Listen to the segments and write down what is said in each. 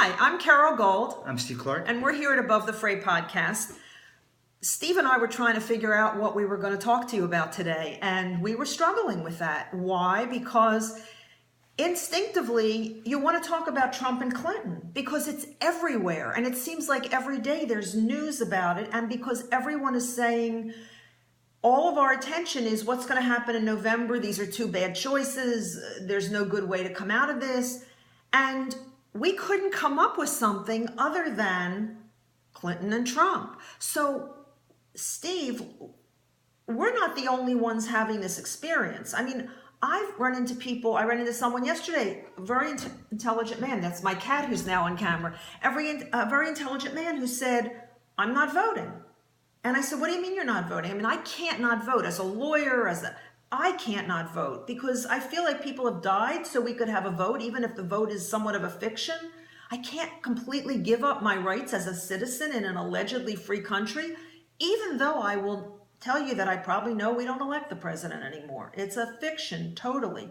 Hi, I'm Carol Gold. I'm Steve Clark. And we're here at Above the Fray podcast. Steve and I were trying to figure out what we were going to talk to you about today, and we were struggling with that. Why? Because instinctively, you want to talk about Trump and Clinton because it's everywhere, and it seems like every day there's news about it, and because everyone is saying all of our attention is what's going to happen in November. These are two bad choices. There's no good way to come out of this. And we couldn't come up with something other than Clinton and Trump. So, Steve, we're not the only ones having this experience. I mean, I've run into people. I ran into someone yesterday, a very intelligent man. That's my cat who's now on camera. A very intelligent man who said, I'm not voting. And I said, what do you mean you're not voting? I mean, I can't not vote. As a lawyer, I can't not vote because I feel like people have died so we could have a vote, even if the vote is somewhat of a fiction. I can't completely give up my rights as a citizen in an allegedly free country, even though I will tell you that I probably know we don't elect the president anymore. It's a fiction, totally.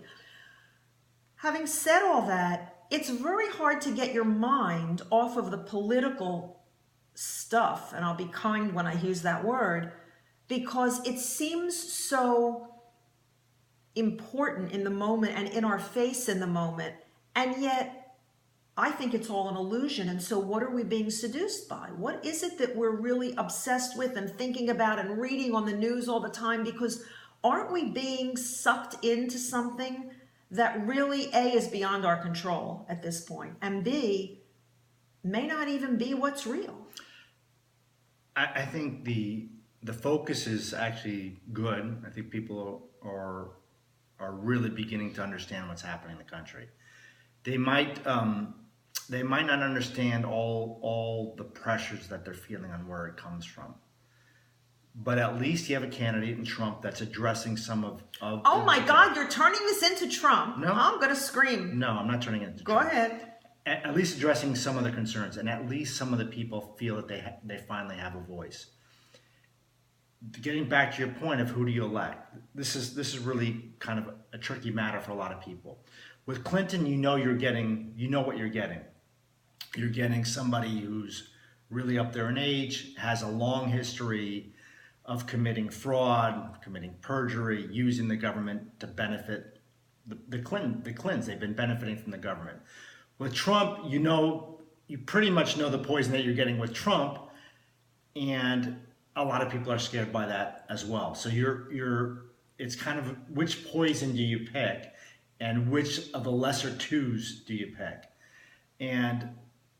Having said all that, it's very hard to get your mind off of the political stuff, and I'll be kind when I use that word, because it seems so important in the moment and in our face in the moment, and yet I think it's all an illusion. And so what are we being seduced by? What is it that we're really obsessed with and thinking about and reading on the news all the time? Because aren't we being sucked into something that really, A, is beyond our control at this point, and B, may not even be what's real? I think the focus is actually good. I think people are really beginning to understand what's happening in the country. They might not understand all the pressures that they're feeling on where it comes from. But at least you have a candidate in Trump that's addressing some of oh my God, you're turning this into Trump. No. I'm going to scream. No, I'm not turning it into Go Trump. ahead. At least addressing some of the concerns, and at least some of the people feel that they finally have a voice. Getting back to your point of who do you elect, this is really kind of a tricky matter for a lot of people. With Clinton, you know what you're getting. You're getting somebody who's really up there in age, has a long history of committing fraud, committing perjury, using the government to benefit the Clintons. They've been benefiting from the government. With Trump, you pretty much know the poison that you're getting with Trump, and a lot of people are scared by that as well. So it's kind of which poison do you pick, and which of the lesser twos do you pick? And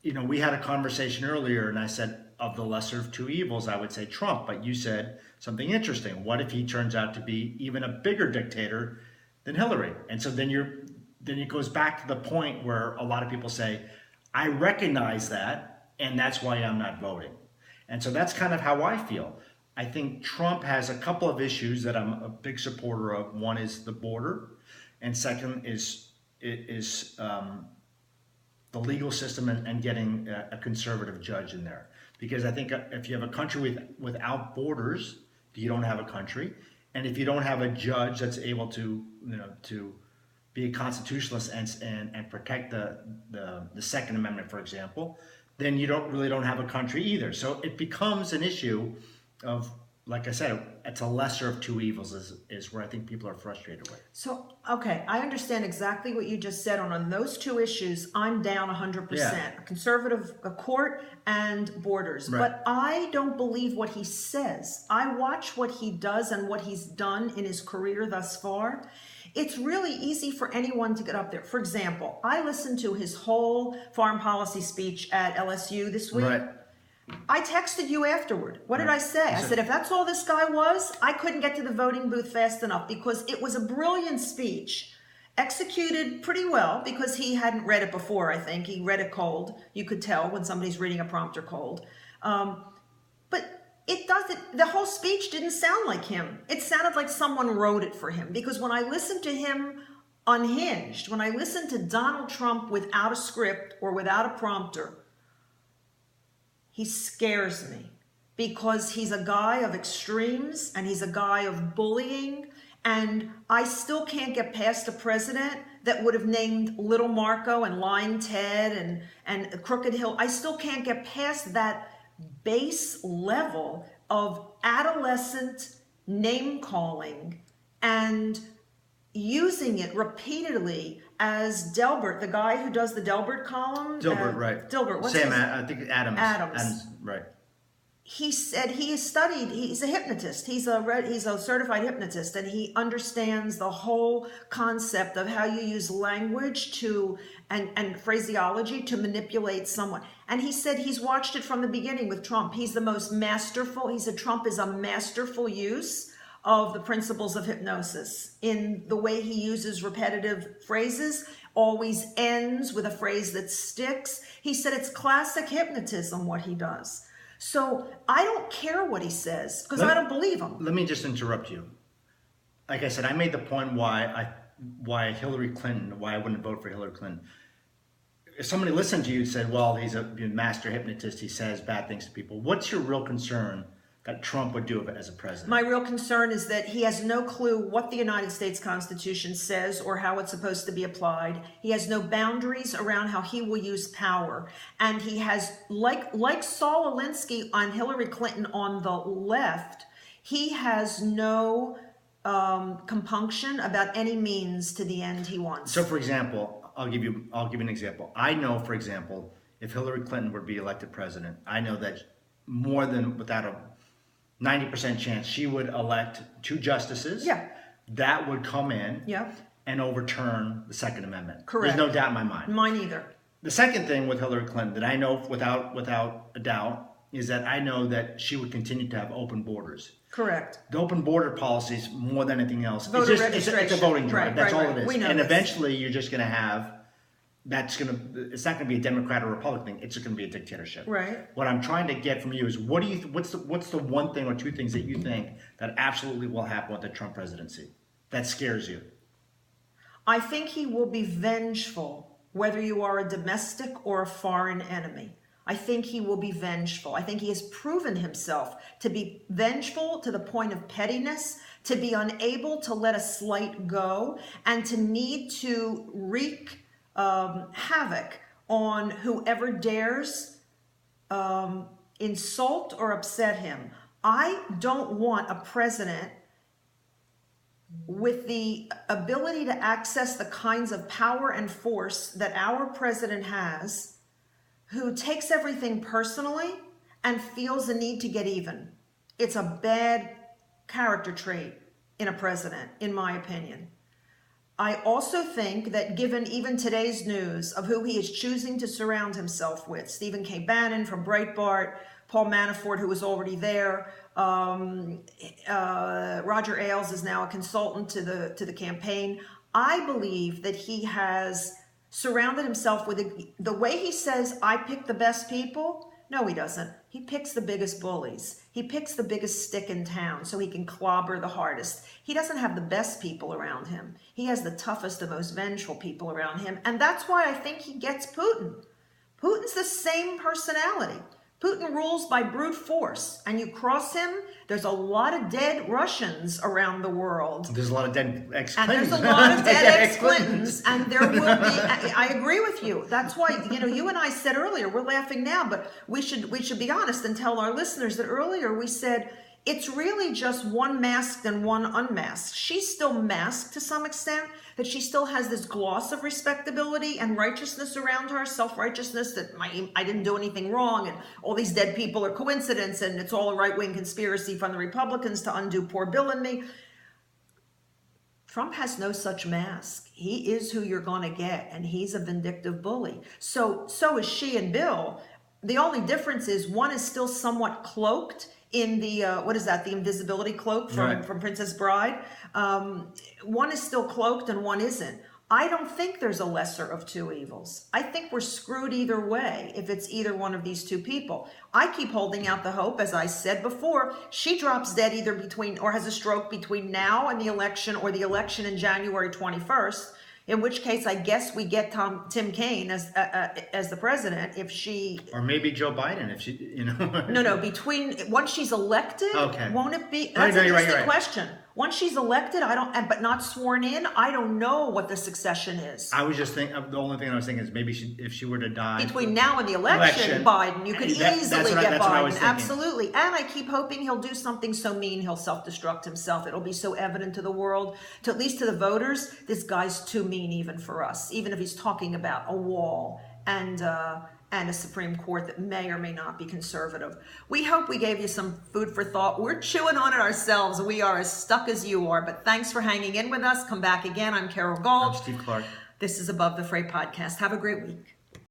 we had a conversation earlier, and I said of the lesser of two evils, I would say Trump. But you said something interesting. What if he turns out to be even a bigger dictator than Hillary? And so then it goes back to the point where a lot of people say, I recognize that, and that's why I'm not voting. And so that's kind of how I feel. I think Trump has a couple of issues that I'm a big supporter of. One is the border, and second is the legal system and getting a conservative judge in there. Because I think if you have a country without borders, you don't have a country. And if you don't have a judge that's able to be a constitutionalist and protect the Second Amendment, for example, then you don't have a country either. So it becomes an issue of, like I said, it's a lesser of two evils is where I think people are frustrated with. So, okay, I understand exactly what you just said. On those two issues, I'm down 100%. Yeah. Conservative court and borders. Right. But I don't believe what he says. I watch what he does and what he's done in his career thus far. It's really easy for anyone to get up there. For example, I listened to his whole foreign policy speech at LSU this week. Right. I texted you afterward. What did I say? I said, if that's all this guy was, I couldn't get to the voting booth fast enough because it was a brilliant speech, executed pretty well because he hadn't read it before, I think. He read it cold. You could tell when somebody's reading a prompter cold. But the whole speech didn't sound like him. It sounded like someone wrote it for him, because when I listened to him unhinged, when I listened to Donald Trump without a script or without a prompter, he scares me because he's a guy of extremes and he's a guy of bullying. And I still can't get past a president that would have named Little Marco and Lying Ted and Crooked Hill. I still can't get past that base level of adolescent name calling and using it repeatedly as Delbert, the guy who does the Delbert column. Dilbert, right. Dilbert, what's Sam, his? I think Adams, right. He said he has studied, he's a hypnotist, he's a certified hypnotist, and he understands the whole concept of how you use language to and phraseology to manipulate someone. And he said he's watched it from the beginning with Trump. He's the most masterful, he said Trump is a masterful use of the principles of hypnosis in the way he uses repetitive phrases, always ends with a phrase that sticks. He said it's classic hypnotism what he does. So I don't care what he says because I don't believe him. Let me just interrupt you. Like I said, I made the point why Hillary Clinton, why I wouldn't vote for Hillary Clinton. If somebody listened to you and said, well, he's a master hypnotist, he says bad things to people. What's your real concern that Trump would do as a president? My real concern is that he has no clue what the United States Constitution says or how it's supposed to be applied. He has no boundaries around how he will use power. And he has, like Saul Alinsky on Hillary Clinton on the left, he has no compunction about any means to the end he wants. So, for example, I'll give you an example. I know, for example, if Hillary Clinton were to be elected president, I know that more than without a 90% chance she would elect 2 justices. Yeah. That would come in Yeah. and overturn the Second Amendment. Correct. There's no doubt in my mind. Mine either. The second thing with Hillary Clinton that I know without a doubt is that I know that she would continue to have open borders. Correct. The open border policies, more than anything else, Voter it's registration. it's a voting drive. Right, That's right, all right. it is. We know And this. eventually you're just going to have, it's not going to be a Democrat or Republican thing. It's just going to be a dictatorship. Right. What I'm trying to get from you is what's the one thing or 2 things that you think that absolutely will happen with the Trump presidency that scares you? I think he will be vengeful, whether you are a domestic or a foreign enemy. I think he will be vengeful. I think he has proven himself to be vengeful to the point of pettiness, to be unable to let a slight go, and to need to wreak havoc on whoever dares insult or upset him. I don't want a president with the ability to access the kinds of power and force that our president has, who takes everything personally and feels the need to get even. It's a bad character trait in a president, in my opinion. I also think that given even today's news of who he is choosing to surround himself with, Stephen K. Bannon from Breitbart, Paul Manafort, who was already there, Roger Ailes is now a consultant to the campaign. I believe that he has surrounded himself with the way he says, I pick the best people. No, he doesn't. He picks the biggest bullies. He picks the biggest stick in town so he can clobber the hardest. He doesn't have the best people around him. He has the toughest, the most vengeful people around him. And that's why I think he gets Putin. Putin's the same personality. Putin rules by brute force, and you cross him, there's a lot of dead Russians around the world. There's a lot of dead ex-Clintons. And there's a lot of dead ex-Clintons, and there will be, I agree with you. That's why, you and I said earlier, we're laughing now, but we should be honest and tell our listeners that earlier we said, it's really just one masked and one unmasked. She's still masked to some extent, that she still has this gloss of respectability and righteousness around her, self-righteousness that I didn't do anything wrong and all these dead people are coincidence and it's all a right-wing conspiracy from the Republicans to undo poor Bill and me. Trump has no such mask. He is who you're going to get, and he's a vindictive bully. So is she and Bill. The only difference is one is still somewhat cloaked in the, the invisibility cloak from Princess Bride. One is still cloaked and one isn't. I don't think there's a lesser of 2 evils. I think we're screwed either way if it's either one of these 2 people. I keep holding out the hope, as I said before, she drops dead either between or has a stroke between now and the election or the election in January 21st. In which case, I guess we get Tim Kaine as the president if she... Or maybe Joe Biden if she, No, once she's elected, okay. Won't it be... That's an interesting question. Once she's elected, but not sworn in, I don't know what the succession is. I was just thinking, the only thing I was thinking is maybe if she were to die. Between now and the election, Biden, you could easily get Biden. Absolutely. And I keep hoping he'll do something so mean he'll self-destruct himself. It'll be so evident to the world, at least to the voters, this guy's too mean even for us, even if he's talking about a wall and a Supreme Court that may or may not be conservative. We hope we gave you some food for thought. We're chewing on it ourselves. We are as stuck as you are, but thanks for hanging in with us. Come back again. I'm Carol Gold. I'm Steve Clark. This is Above the Fray podcast. Have a great week.